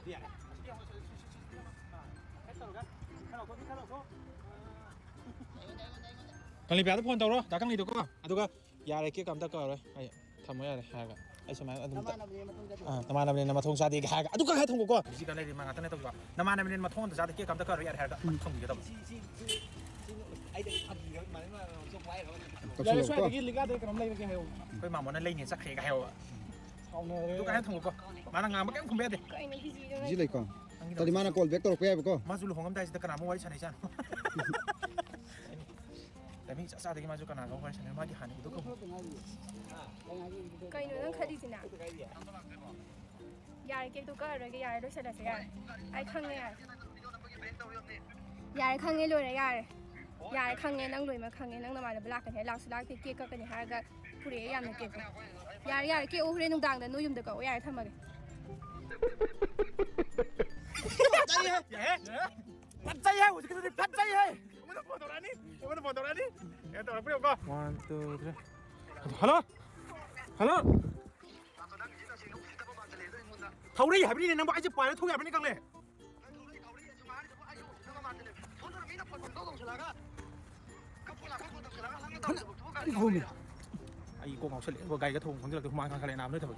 kan lebih ada pun tahu loh, takkan itu kok, atau kah, ya lagi kamu tak kau loh, ayo, kamu ya leh, harga, ayo semuanya, nama nama nama thong saat ini harga, aduh kah thong kok, jika lagi mana tanya tahu kah, nama nama thong saat ini kamu tak kau ya harga, thong gitu. Jadi saya lagi lihat deh kalau lagi kayak kau mau mana lagi sak kayak kayak, aduh kah thong kok, mana nggak makan kumbe deh. Gì lại con? Tadi mana call back tolok ya beko? Masuk lu hongam dah sudah kena mau wajah nih jangan. Tapi saat ini masuk kena kau wajah nih mati hani itu kau. Kau ini orang kadi sih nak. Ya, kita tu kau orang ya, itu sudah saya. Ay khang ya. Ya, khang ni loh ya. Ya, khang ni nang loh, mak khang ni nang nama le belak kan ya, lak selak ti kek kan ya, harga puri ya nak kek. Ya, kek orang nung dang dan nung yum dekau ya, thama ke. Percaya, kita percaya. Mana foto ni? Mana foto ni? Ya, tahu apa kau? 1, 2, 3. Halo, halo. Tahu ni, hari ni nampak aja pada tu ya, hari ni kang le. Ai cô ngọc sẽ liền, cô gầy cái thùng, còn cái là cái mang khang khang lại làm nữa thôi.